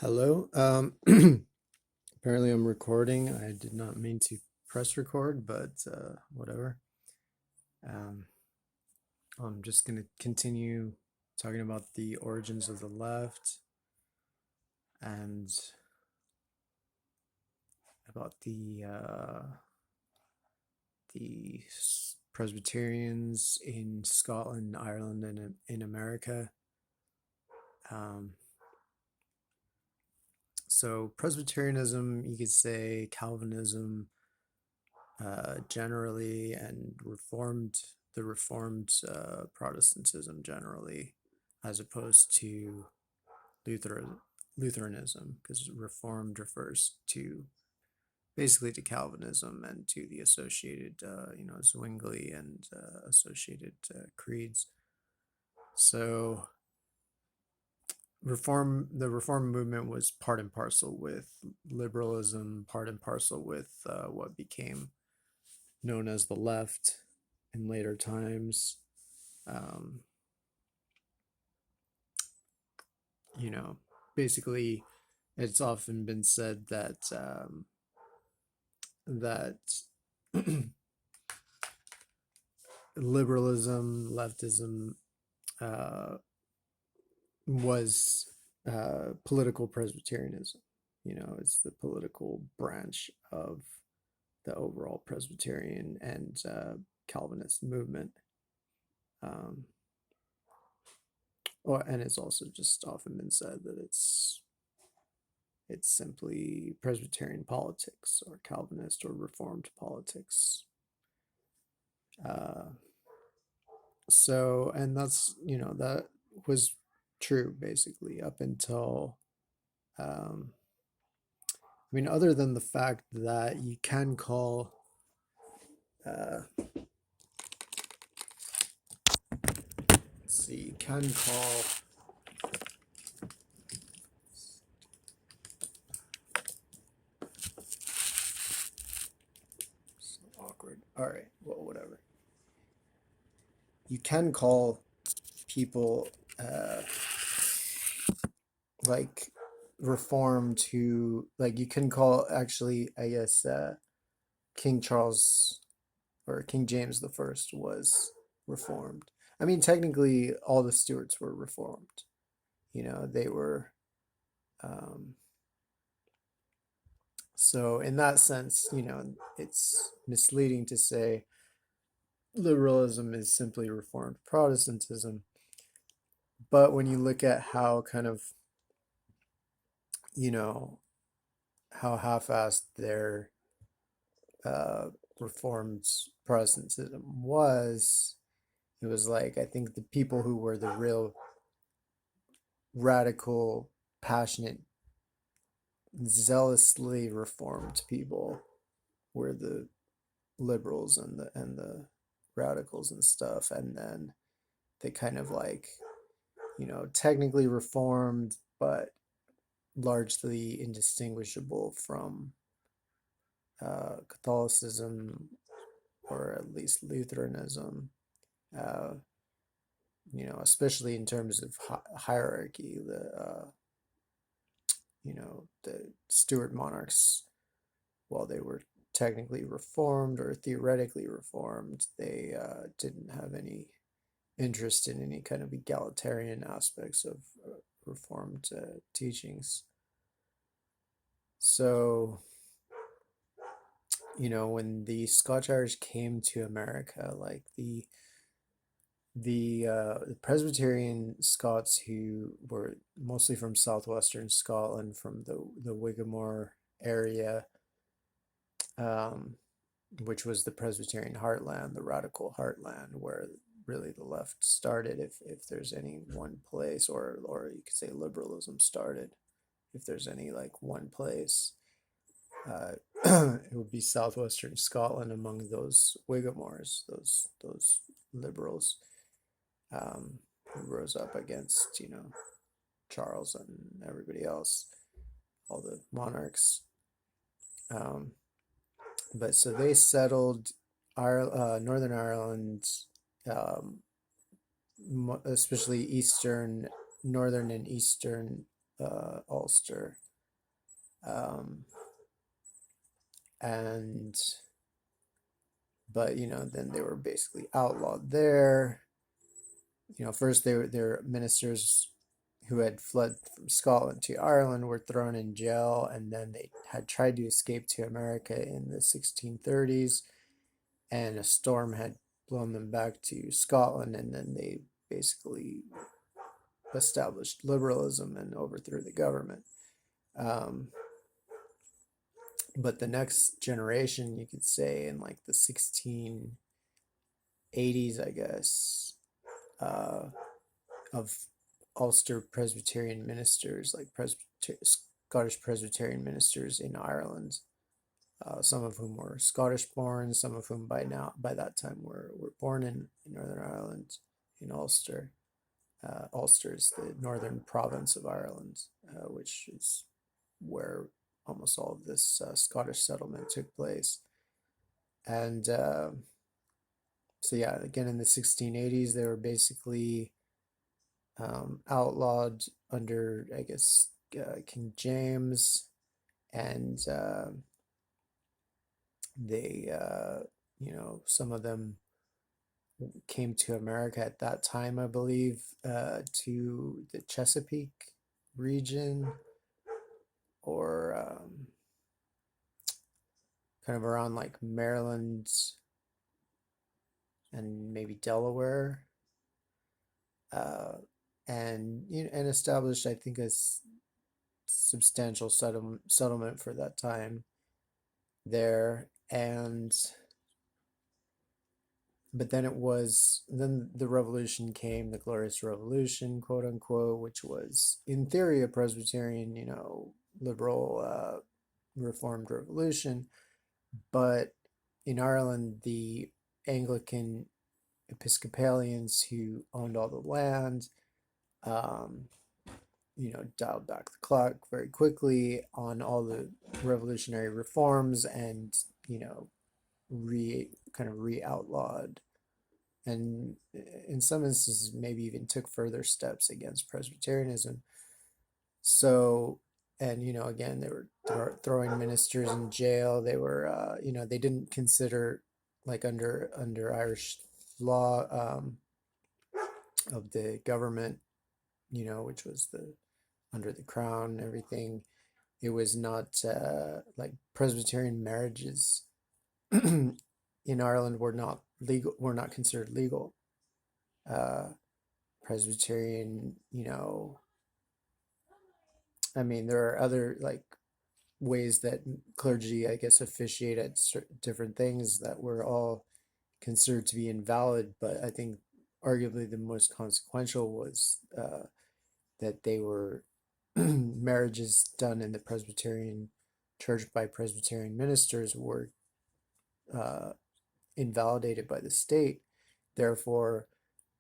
Hello. Apparently I'm recording. I did not mean to press record, but whatever. Um, I'm just going to continue talking about the origins of the left and about the Presbyterians in Scotland, Ireland, and in America. Um, so Presbyterianism, you could say Calvinism, generally, and the Reformed Protestantism generally, as opposed to Luther, Lutheranism, because Reformed refers to basically to Calvinism and to the associated, Zwingli and associated creeds. So the Reform movement was part and parcel with liberalism, part and parcel with what became known as the left in later times. Um, you know, basically, it's often been said that liberalism, leftism, uh, was political Presbyterianism. It's the political branch of the overall Presbyterian and Calvinist movement. Um, and it's also just often been said that it's simply Presbyterian politics or Calvinist or Reformed politics. Uh, and that was true basically up until, other than the fact that you can call, you can call, so awkward. All right, well, whatever. You can call people like reformed who, like, you can call, actually, I guess, King Charles or King James the First was reformed. I mean, technically, all the Stuarts were reformed. They were. Um, so, in that sense, it's misleading to say liberalism is simply reformed Protestantism. But when you look at how kind of, you know, how half-assed their uh, reformed Protestantism was, it was like, I think the people who were the real radical, passionate, zealously reformed people were the liberals and the radicals and stuff. And then they kind of, like, technically reformed, but largely indistinguishable from Catholicism, or at least Lutheranism. Uh, Especially in terms of hierarchy. The Stuart monarchs, while they were technically reformed or theoretically reformed, they didn't have any interest in any kind of egalitarian aspects of reformed teachings. So, when the Scotch Irish came to America, like the Presbyterian Scots, who were mostly from southwestern Scotland, from the Whigamore area, um, which was the Presbyterian heartland, the radical heartland, where really the left started, if there's any one place, or you could say liberalism started, if there's any, like, one place. It would be southwestern Scotland among those Whigamores, those liberals, who rose up against, Charles and everybody else, all the monarchs. Um, but so they settled Northern Ireland, um, especially northern and eastern Ulster. Um, and but then they were basically outlawed there. First their ministers who had fled from Scotland to Ireland were thrown in jail, and then they had tried to escape to America in the 1630s, and a storm had blown them back to Scotland, and then they basically established liberalism and overthrew the government. Um, but the next generation, you could say, in like the 1680s, I guess, of Ulster Presbyterian ministers, like Scottish Presbyterian ministers in Ireland, some of whom were Scottish born, some of whom by that time were born in Northern Ireland, in Ulster. Ulster is the northern province of Ireland, which is where almost all of this Scottish settlement took place. And so yeah, again in the 1680s, they were basically outlawed under, I guess, King James, and they, some of them came to America at that time, I believe, to the Chesapeake region, or kind of around like Maryland and maybe Delaware, and established, I think, a substantial settlement for that time there. But then the revolution came, the Glorious Revolution, quote unquote, which was in theory a Presbyterian, liberal, reformed revolution. But in Ireland, the Anglican Episcopalians who owned all the land, dialed back the clock very quickly on all the revolutionary reforms, and re-outlawed, and in some instances maybe even took further steps against Presbyterianism. So, and again, they were throwing ministers in jail. They were they didn't consider, like, under Irish law, of the government, which was under the crown and everything. It was not like Presbyterian marriages in Ireland were not considered legal. Presbyterian, I mean, there are other, like, ways that clergy, I guess, officiate at different things that were all considered to be invalid, but I think arguably the most consequential was that they were marriages done in the Presbyterian church by Presbyterian ministers were invalidated by the state. Therefore,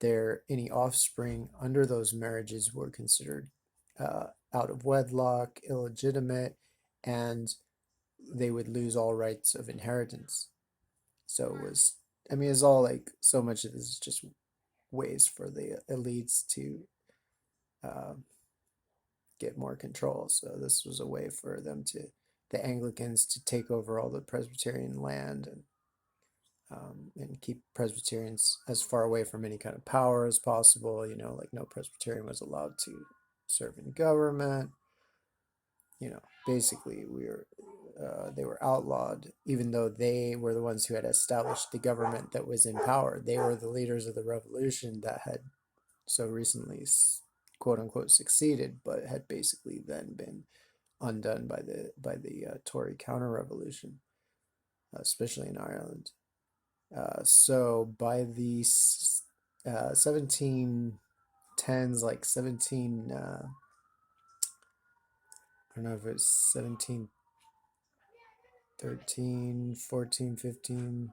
any offspring under those marriages were considered out of wedlock, illegitimate, and they would lose all rights of inheritance. So it's all, like, so much of this is just ways for the elites to get more control. So this was a way for the Anglicans to take over all the Presbyterian land, and keep Presbyterians as far away from any kind of power as possible. Like, no Presbyterian was allowed to serve in government. Basically they were outlawed, even though they were the ones who had established the government that was in power. They were the leaders of the revolution that had so recently, quote unquote, succeeded, but had basically then been undone by the Tory counter-revolution, especially in Ireland. So by the 1710s, like 17, I don't know if it's 1713, 14, 15,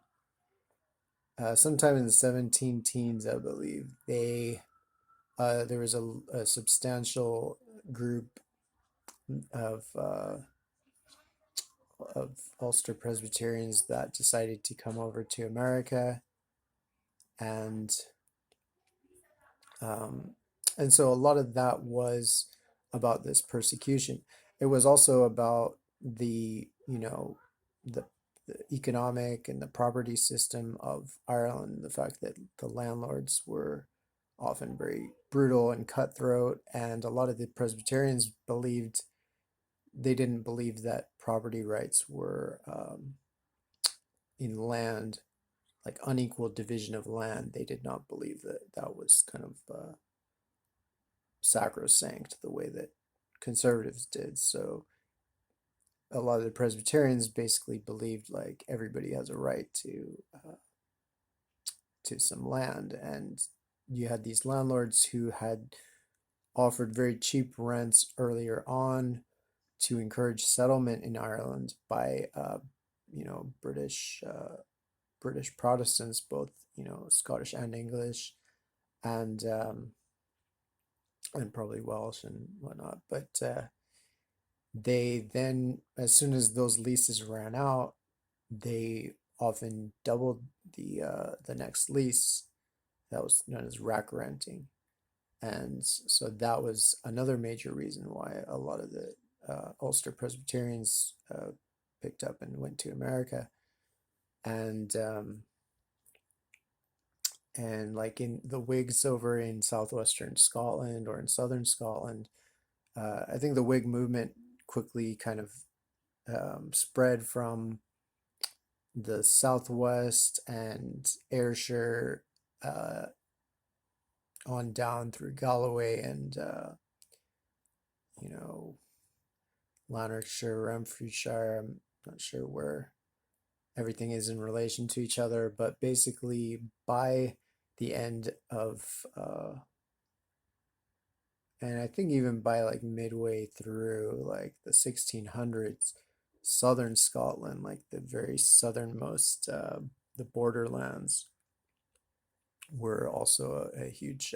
sometime in the 17 teens, I believe, there was a substantial group of Ulster Presbyterians that decided to come over to America, and so a lot of that was about this persecution. It was also about the the economic and the property system of Ireland, the fact that the landlords were often very brutal and cutthroat, and a lot of the Presbyterians believed they didn't believe that property rights were in land, like unequal division of land. They did not believe that that was kind of sacrosanct the way that conservatives did. So a lot of the Presbyterians basically believed like everybody has a right to some land, and you had these landlords who had offered very cheap rents earlier on to encourage settlement in Ireland by British Protestants, both Scottish and English, and probably Welsh and whatnot. But they then, as soon as those leases ran out, they often doubled the next lease. That was known as rack renting, and so that was another major reason why a lot of the Ulster Presbyterians picked up and went to America, and like in the Whigs over in southwestern Scotland or in southern Scotland, I think the Whig movement quickly kind of spread from the southwest and Ayrshire on down through Galloway and you know Lanarkshire, Renfrewshire. I'm not sure where everything is in relation to each other, but basically by the end of and I think even by like midway through like the 1600s, southern Scotland, like the very southernmost, the borderlands, were also a huge,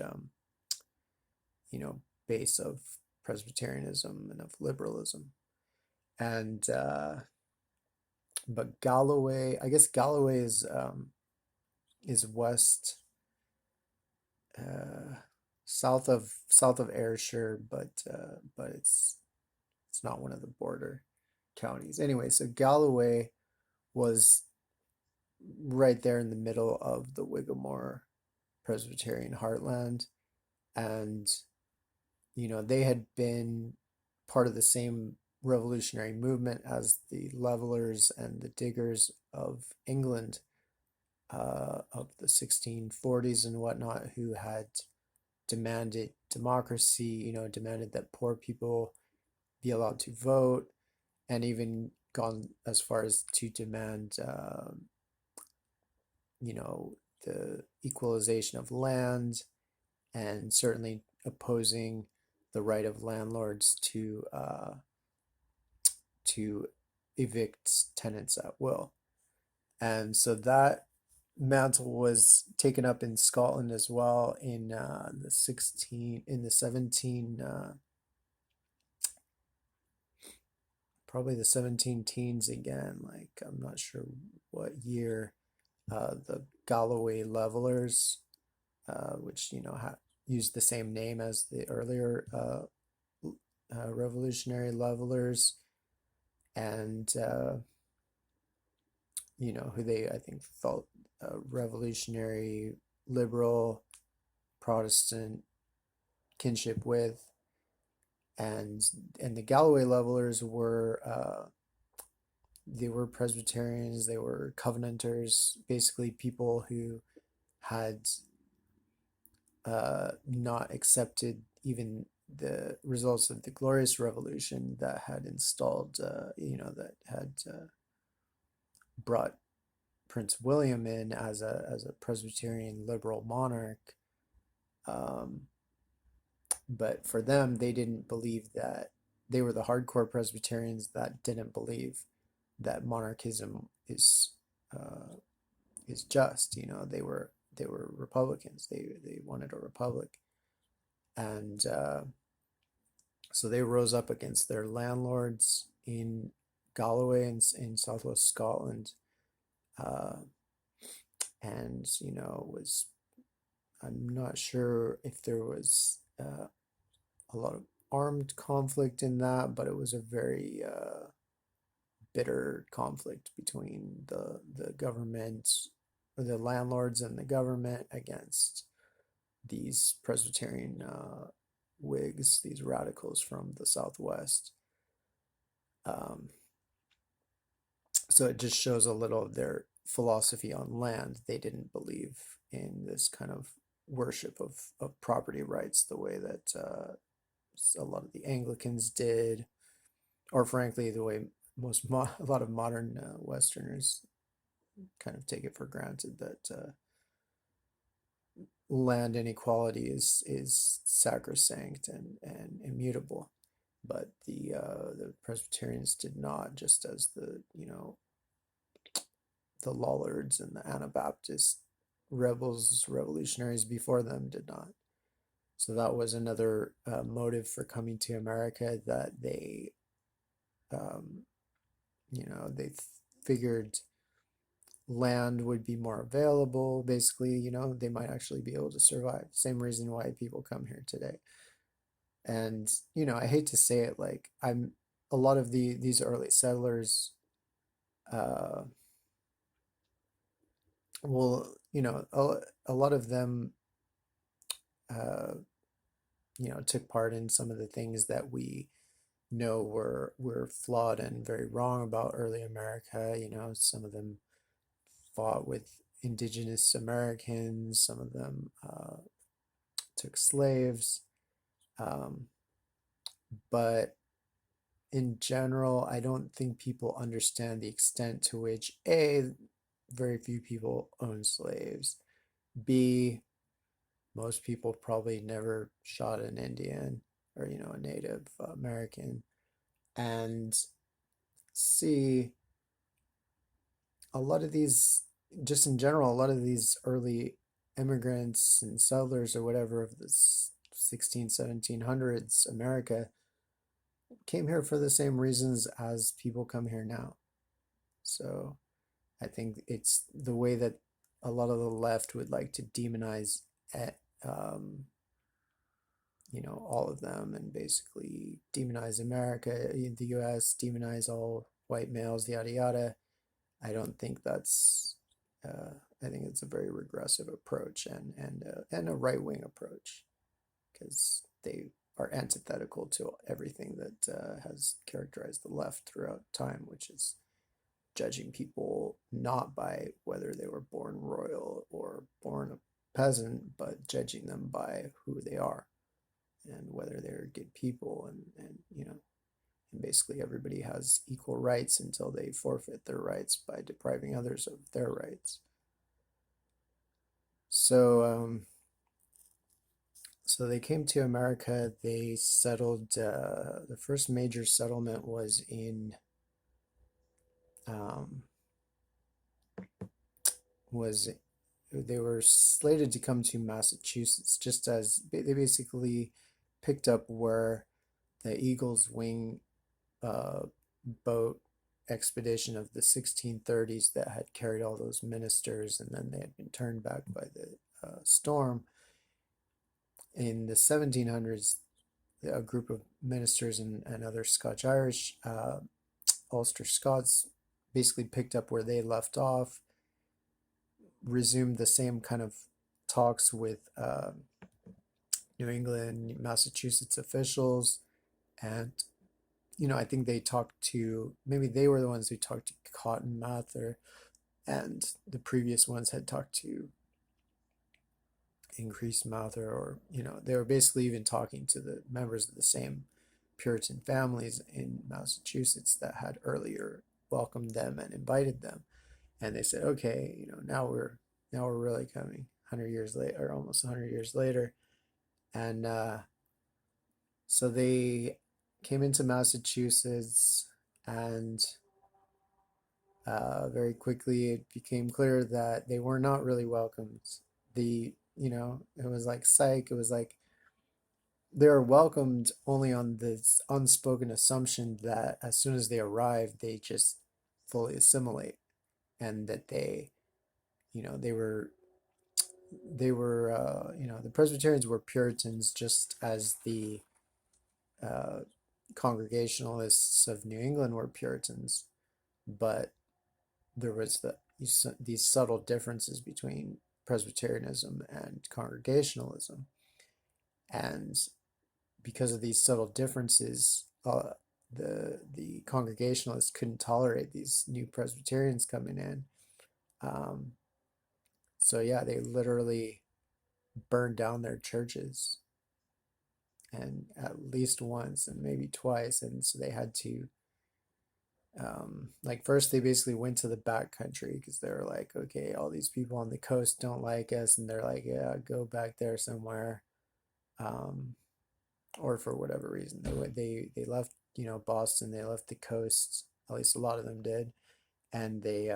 base of Presbyterianism and of liberalism. And but Galloway, I guess Galloway is west, uh, south of Ayrshire, but it's not one of the border counties. Anyway, so Galloway was right there in the middle of the Whigamore Presbyterian heartland, and they had been part of the same revolutionary movement as the levelers and the diggers of England of the 1640s and whatnot, who had demanded democracy, demanded that poor people be allowed to vote, and even gone as far as to demand, the equalization of land, and certainly opposing the right of landlords to evict tenants at will. And so that mantle was taken up in Scotland as well in the 17 probably the 17 teens again. Like I'm not sure what year. The Galloway Levelers, which used the same name as the earlier Revolutionary Levelers, and who they I think felt revolutionary, liberal, Protestant kinship with, and the Galloway Levelers were they were Presbyterians, they were Covenanters, basically people who had not accepted even the results of the Glorious Revolution that had installed, that had brought Prince William in as a Presbyterian liberal monarch. But for them, they didn't believe that they were the hardcore Presbyterians that didn't believe that monarchism is just. They were Republicans. They wanted a republic, and so they rose up against their landlords in Galloway and in southwest Scotland, uh, and was I'm not sure if there was a lot of armed conflict in that, but it was a very bitter conflict between the government, or the landlords and the government against these Presbyterian Whigs, these radicals from the Southwest. Um, so it just shows a little of their philosophy on land. They didn't believe in this kind of worship of property rights the way that a lot of the Anglicans did, or frankly, the way a lot of modern Westerners kind of take it for granted that land inequality is sacrosanct and immutable. But the Presbyterians did not, just as the Lollards and the Anabaptist revolutionaries before them did not. So that was another motive for coming to America, that um, they figured land would be more available. Basically, they might actually be able to survive. Same reason why people come here today. And, I hate to say it, like a lot of these early settlers, uh, well, a lot of them, uh, took part in some of the things that we know were flawed and very wrong about early America. Some of them fought with indigenous Americans, some of them took slaves. Um, but in general, I don't think people understand the extent to which A, very few people own slaves, B, most people probably never shot an Indian or, a Native American, and C, a lot of these, just in general, a lot of these early immigrants and settlers or whatever of the 1700s America came here for the same reasons as people come here now. So I think it's the way that a lot of the left would like to demonize um, all of them, and basically demonize America, the US, demonize all white males, yada yada. I don't think that's. I think it's a very regressive approach, and a right wing approach, because they are antithetical to everything that has characterized the left throughout time, which is judging people not by whether they were born royal or born a peasant, but judging them by who they are and whether they're good people, and basically everybody has equal rights until they forfeit their rights by depriving others of their rights. So they came to America. They settled. The first major settlement was in um, was they were slated to come to Massachusetts, just as they basically picked up where the Eagles Wing uh, boat expedition of the 1630s that had carried all those ministers, and then they had been turned back by the storm. In the 1700s, a group of ministers and other Scotch-Irish, Ulster Scots, basically picked up where they left off, resumed the same kind of talks with New England, Massachusetts officials, and I think they talked to, maybe they were the ones who talked to Cotton Mather, and the previous ones had talked to Increase Mather, or they were basically even talking to the members of the same Puritan families in Massachusetts that had earlier welcomed them and invited them. And they said, okay, now we're really coming 100 years later, or almost 100 years later. And so they came into Massachusetts, and very quickly it became clear that they were not really welcomed. It was like psych. It was like they're welcomed only on this unspoken assumption that as soon as they arrive, they just fully assimilate, and that they were the Presbyterians were Puritans, just as the uh, Congregationalists of New England were Puritans, but there was these subtle differences between Presbyterianism and Congregationalism, and because of these subtle differences, the Congregationalists couldn't tolerate these new Presbyterians coming in. Um, so yeah, they literally burned down their churches, and at least once and maybe twice, and so they had to like first they basically went to the back country because they were like, okay, all these people on the coast don't like us, and they're like, yeah, go back there somewhere. um, or for whatever reason they left, Boston, they left the coast, at least a lot of them did, and they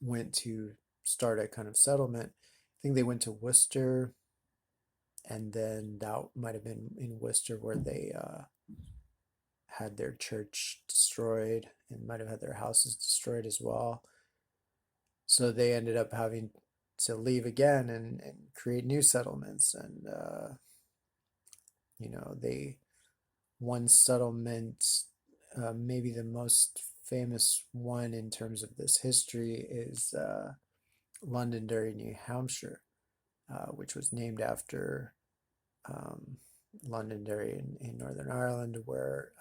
went to start a kind of settlement. I think they went to Worcester, and then that might have been in Worcester where they had their church destroyed and might have had their houses destroyed as well. So they ended up having to leave again and create new settlements. And, they, one settlement, maybe the most famous one in terms of this history, is Londonderry, New Hampshire, which was named after um, Londonderry in Northern Ireland, where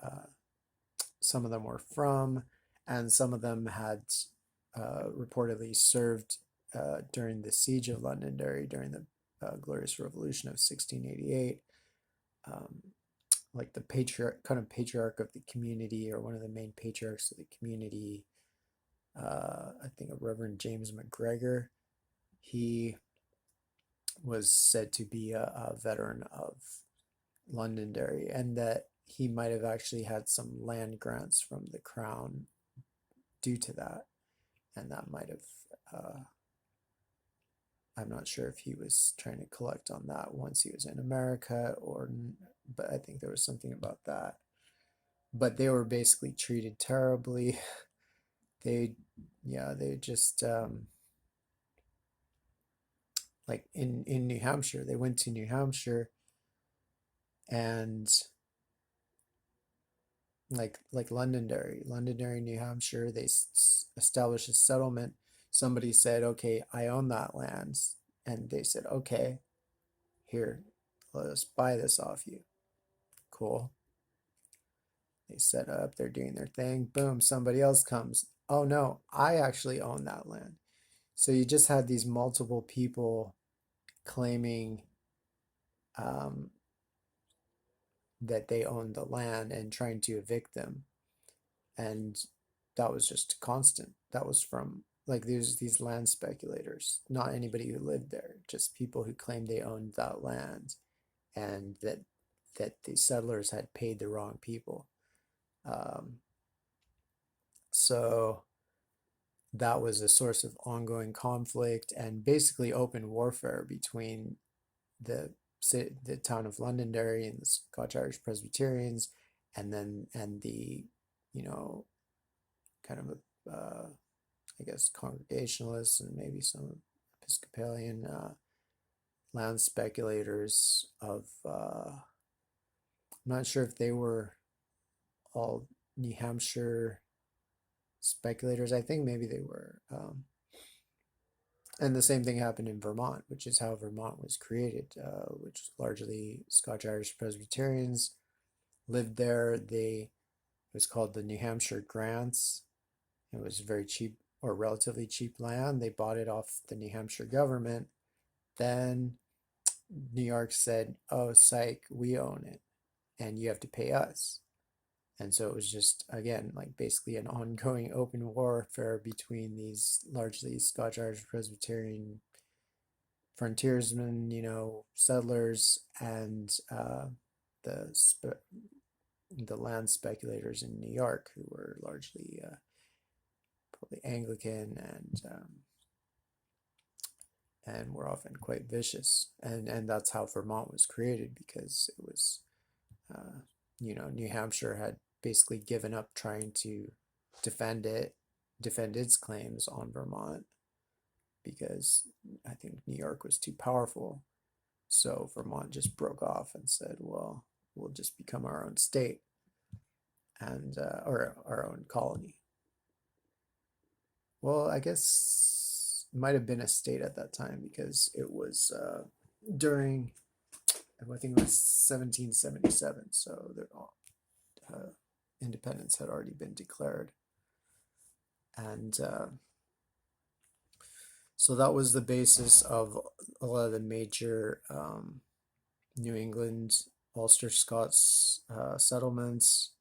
some of them were from, and some of them had reportedly served during the siege of Londonderry during the Glorious Revolution of 1688. Um, like the patriarch of the community, or one of the main patriarchs of the community, I think Reverend James McGregor, he was said to be a veteran of Londonderry, and that he might have actually had some land grants from the crown due to that, and that might have, I'm not sure if he was trying to collect on that once he was in America, but I think there was something about that. But they were basically treated terribly. They, yeah, they just like in New Hampshire, they went to New Hampshire, and like Londonderry, New Hampshire, they established a settlement. Somebody said, okay, I own that land, and they said, okay, here, let us buy this off you. Cool. They set up, they're doing their thing. Boom, somebody else comes. Oh no, I actually own that land. So you just had these multiple people claiming um, that they owned the land and trying to evict them. And that was just constant. That was from like there's these land speculators, not anybody who lived there, just people who claimed they owned that land, and that the settlers had paid the wrong people. Um, so that was a source of ongoing conflict and basically open warfare between the the town of Londonderry and the Scotch Irish Presbyterians, and the, you know, kind of I guess Congregationalists and maybe some Episcopalian land speculators of I'm not sure if they were all New Hampshire speculators. I think maybe they were. And the same thing happened in Vermont, which is how Vermont was created, which largely Scotch Irish Presbyterians lived there. It was called the New Hampshire Grants. It was very cheap, or relatively cheap land. They bought it off the New Hampshire government. Then New York said, oh, psych, we own it, and you have to pay us. And so it was just, again, like basically an ongoing open warfare between these largely Scotch Irish Presbyterian frontiersmen, settlers, and the the land speculators in New York, who were largely probably Anglican, and were often quite vicious. And that's how Vermont was created, because it was, New Hampshire had basically given up trying to defend its claims on Vermont, because I think New York was too powerful. So Vermont just broke off and said, well, we'll just become our own state and or our own colony. Well, I guess it might have been a state at that time because it was during, I think it was 1777, so their independence had already been declared. And so that was the basis of a lot of the major New England, Ulster Scots settlements.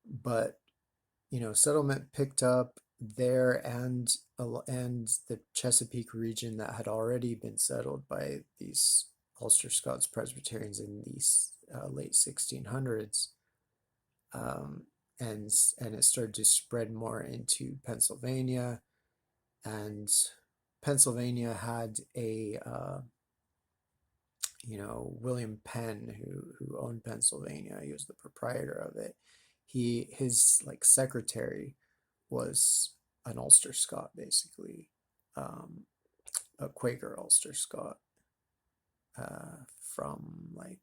But settlement picked up there and the Chesapeake region that had already been settled by these Ulster Scots Presbyterians in these late 1600s, and it started to spread more into Pennsylvania, and Pennsylvania had a William Penn who owned Pennsylvania. He was the proprietor of it. His like secretary was an Ulster Scot, basically, a Quaker Ulster Scot from like,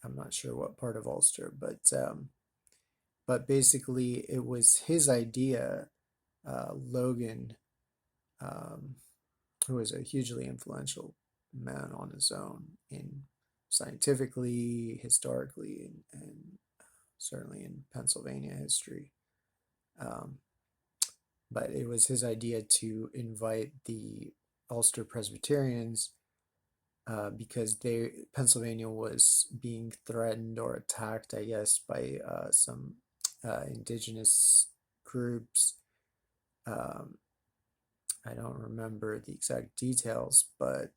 I'm not sure what part of Ulster, but basically it was his idea. Logan, who was a hugely influential man on his own in scientifically, historically, and certainly in Pennsylvania history. But it was his idea to invite the Ulster Presbyterians because Pennsylvania was being threatened or attacked, I guess, by some indigenous groups. I don't remember the exact details, but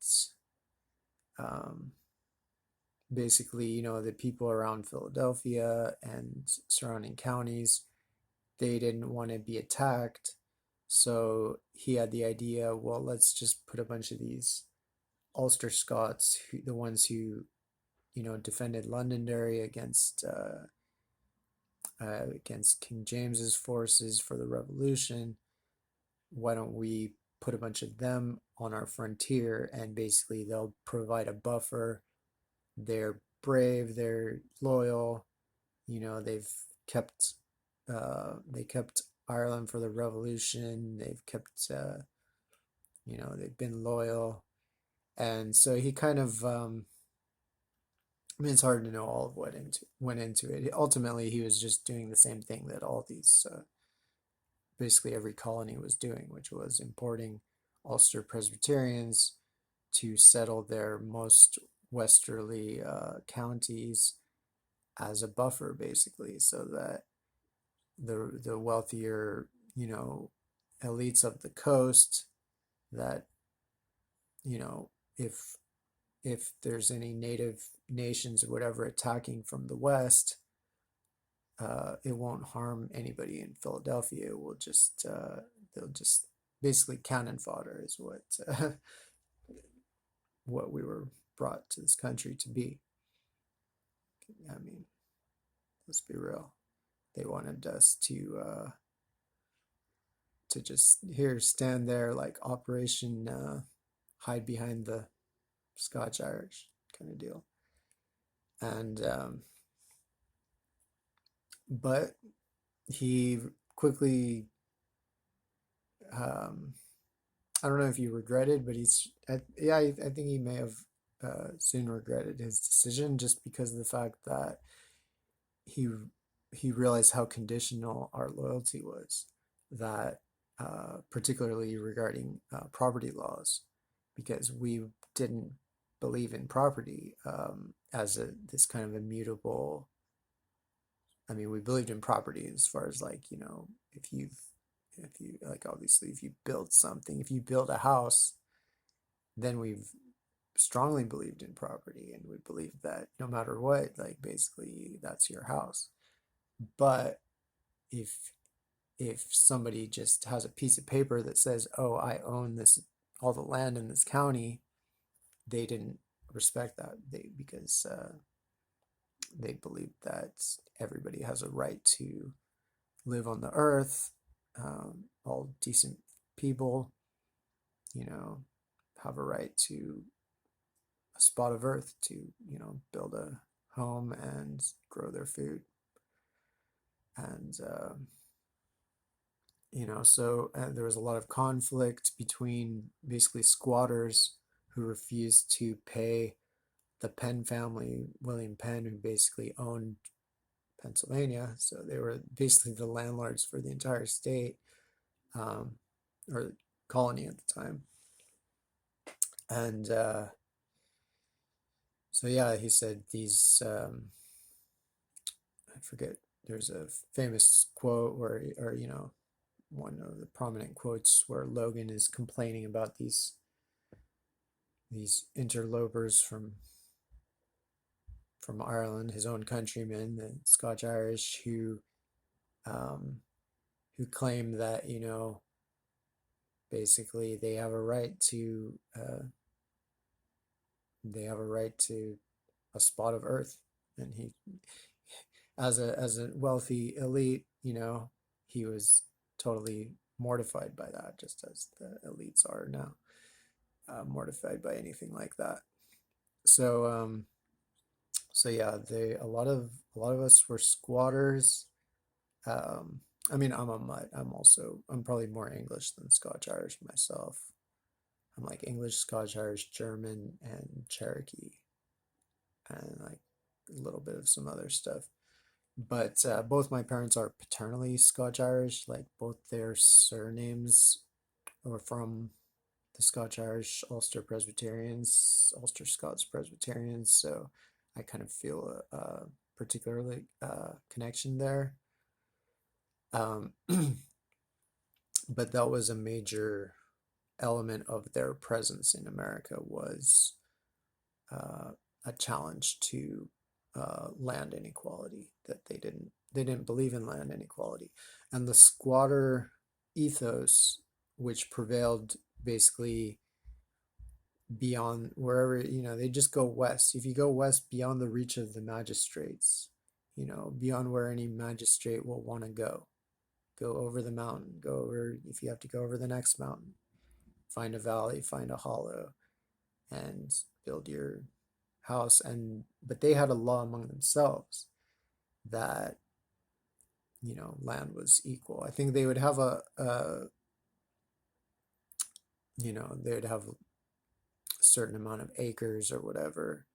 basically, the people around Philadelphia and surrounding counties, they didn't want to be attacked. So he had the idea, well, let's just put a bunch of these Ulster Scots, the ones who, defended Londonderry against King James's forces for the Revolution. Why don't we put a bunch of them on our frontier, and basically they'll provide a buffer. They're brave, they're loyal, they've kept they kept Ireland for the Revolution. They've kept they've been loyal. And so he kind of it's hard to know all of what went into it. Ultimately, he was just doing the same thing that all these basically every colony was doing, which was importing Ulster Presbyterians to settle their most westerly counties as a buffer, basically, so that the wealthier, elites of the coast, that, if there's any native nations or whatever attacking from the west, it won't harm anybody in Philadelphia. It will just they'll just basically cannon fodder is what we were brought to this country to be. I mean, let's be real. They wanted us to just stand there like Operation hide behind the Scotch Irish kind of deal. And but he quickly, I don't know if he regretted, but I think he may have soon regretted his decision, just because of the fact that he realized how conditional our loyalty was, that particularly regarding property laws, because we didn't believe in property as this kind of immutable. I mean, we believed in property as far as like, if you like, obviously, if you build something, if you build a house, then we've strongly believed in property, and we believed that no matter what, like, basically that's your house. But if somebody just has a piece of paper that says, oh, I own all the land in this county, they didn't respect that, because they believed that everybody has a right to live on the earth. All decent people, have a right to a spot of earth to, build a home and grow their food. And, so there was a lot of conflict between basically squatters who refused to pay the Penn family, William Penn, who basically owned Pennsylvania. So they were basically the landlords for the entire state, um, or colony at the time. And so, yeah, he said these, I forget, there's a famous quote where, or, one of the prominent quotes where Logan is complaining about these interlopers from Ireland, his own countrymen, the Scotch Irish, who claim that, basically they have a right to a spot of earth. And he, as a wealthy elite, he was totally mortified by that, just as the elites are now, mortified by anything like that. So yeah, a lot of us were squatters. I mean, I'm a mutt. I'm probably more English than Scotch Irish myself. I'm like English, Scotch Irish, German, and Cherokee, and like a little bit of some other stuff. But both my parents are paternally Scotch Irish. Like both their surnames were from the Scotch Irish Ulster Presbyterians, Ulster Scots Presbyterians. So I kind of feel a particularly connection there. But that was a major element of their presence in America, was a challenge to land inequality, that they didn't believe in land inequality. And the squatter ethos, which prevailed basically beyond wherever, they just go west. If you go west beyond the reach of the magistrates, beyond where any magistrate will want to go over the mountain, go over, if you have to go over the next mountain, find a valley, find a hollow, and build your house. But they had a law among themselves that, land was equal. I think they would have they would have a certain amount of acres or whatever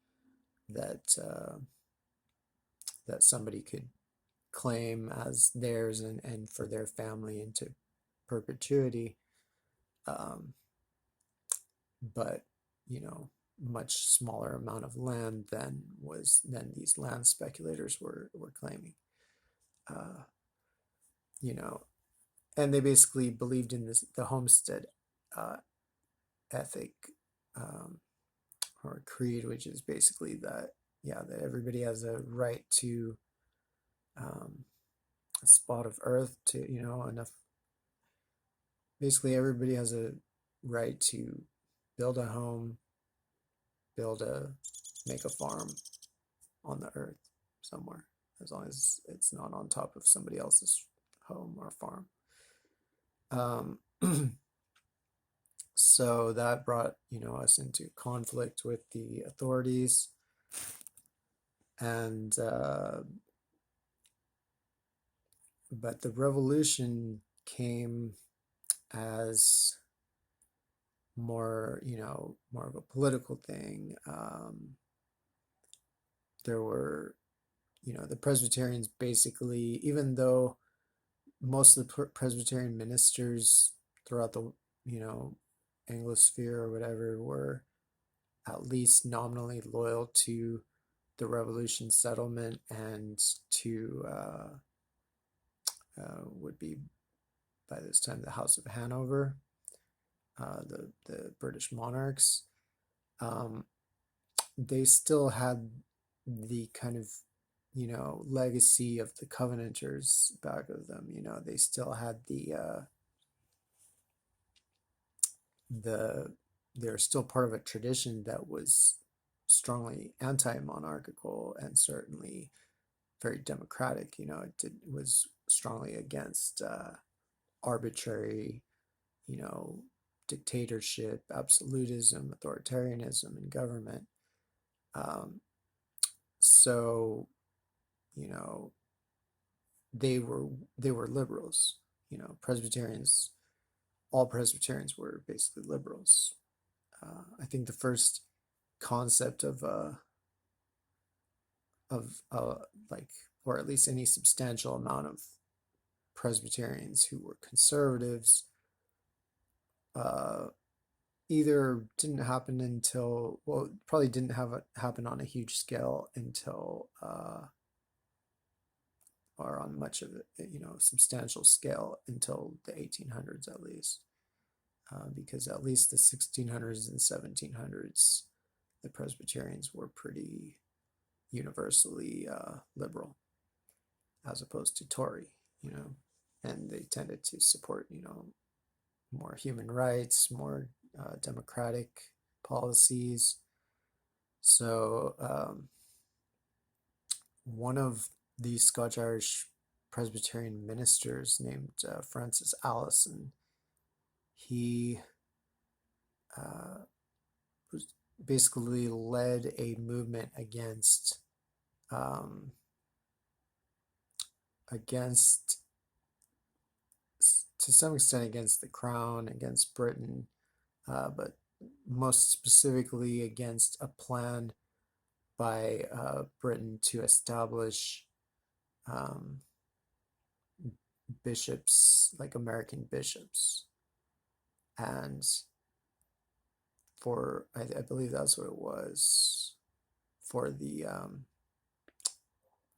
that that somebody could claim as theirs and for their family into perpetuity. But, much smaller amount of land than these land speculators were claiming. And they basically believed in the homestead ethic, or creed, which is basically that everybody has a right to a spot of earth, to enough. Basically, everybody has a right to build a home, make a farm on the earth somewhere, as long as it's not on top of somebody else's home or farm. So that brought, us into conflict with the authorities. And but the revolution came as more of a political thing. There were, the Presbyterians basically, even though most of the Presbyterian ministers throughout the, Anglosphere or whatever, were at least nominally loyal to the Revolution settlement and to would be by this time the House of Hanover, the British monarchs. They still had the kind of legacy of the Covenanters back of them. They still had they're still part of a tradition that was strongly anti-monarchical and certainly very democratic. It was strongly against arbitrary, dictatorship, absolutism, authoritarianism in government. Um, so, you know, they were they were liberals. Presbyterians, all Presbyterians were basically liberals. I think the first concept of like, or at least any substantial amount of Presbyterians who were conservatives, uh, either didn't happen until, well, probably didn't have it happen on a huge scale until, or on much of it, substantial scale until the 1800s at least, because at least the 1600s and 1700s, the Presbyterians were pretty universally liberal, as opposed to Tory, and they tended to support, more human rights, more democratic policies. So one of the Scotch-Irish Presbyterian ministers named Francis Allison, he uh, was basically led a movement um, against, to some extent, against the crown, against Britain, but most specifically against a plan by Britain to establish um, bishops, like American bishops. And I believe that's what it was, for the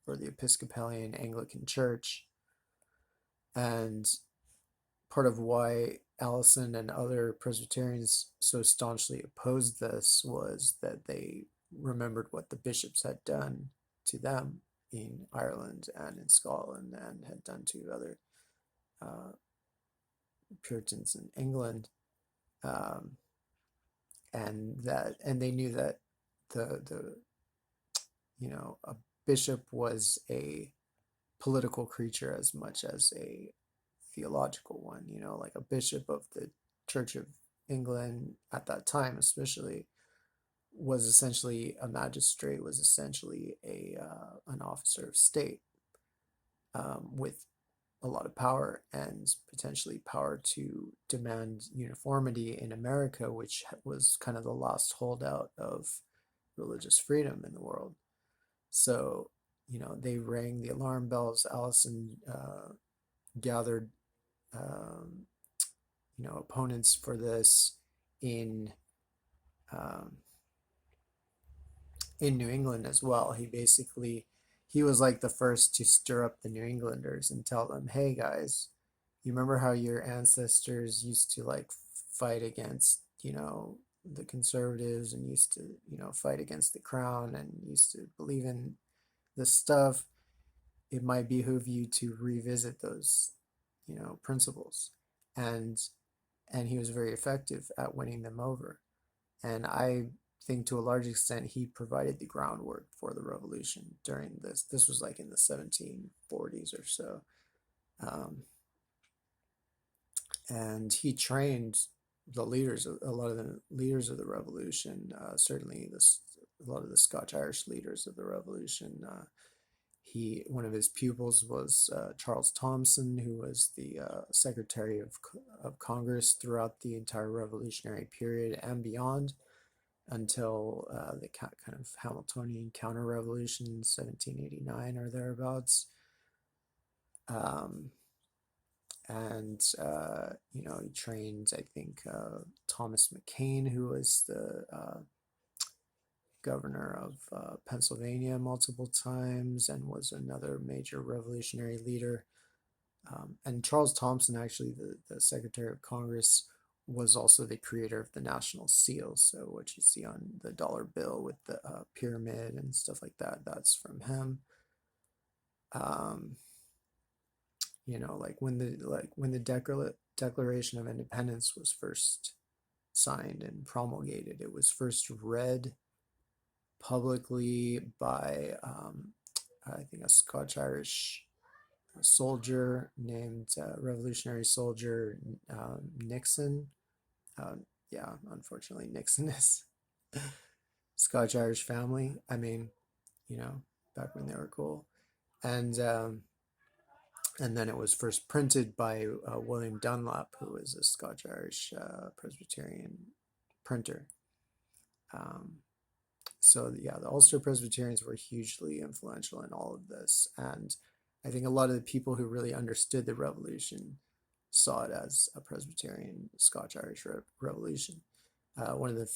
Episcopalian Anglican Church. And part of why Allison and other Presbyterians so staunchly opposed this was that they remembered what the bishops had done to them in Ireland and in Scotland, and had done to other uh, Puritans in England, um, and they knew that the a bishop was a political creature as much as a theological one. Like a bishop of the Church of England at that time, especially, was essentially a magistrate, was essentially an officer of state, with a lot of power, and potentially power to demand uniformity in America, which was kind of the last holdout of religious freedom in the world. So, they rang the alarm bells. Allison gathered, um, opponents for this in um, in New England as well. He was like the first to stir up the New Englanders and tell them, hey guys, you remember how your ancestors used to like fight against, the conservatives, and used to, fight against the crown, and used to believe in this stuff? It might behoove you to revisit those, principles. And he was very effective at winning them over. And I think to a large extent he provided the groundwork for the revolution during this. This was like in the 1740s or so. Um, and he trained a lot of the leaders of the revolution, certainly a lot of the Scotch-Irish leaders of the revolution. One of his pupils was Charles Thomson, who was the Secretary of Congress throughout the entire Revolutionary period and beyond, until the kind of Hamiltonian counter-revolution in 1789 or thereabouts. And he trained, I think, Thomas McCain, who was the governor of Pennsylvania multiple times, and was another major revolutionary leader. And Charles Thomson, actually, the Secretary of Congress, was also the creator of the national seal. So what you see on the dollar bill with the pyramid and stuff like that, that's from him. Like when the Declaration of Independence was first signed and promulgated, it was first read publicly by I think a Scotch-Irish soldier named Revolutionary Soldier Nixon. Yeah, unfortunately, Nixon is Scotch-Irish family. I mean, you know, back when they were cool. And and then it was first printed by William Dunlop, who was a Scotch-Irish Presbyterian printer. Um, so yeah, the Ulster Presbyterians were hugely influential in all of this, and I think a lot of the people who really understood the revolution saw it as a Presbyterian Scotch-Irish revolution. One of the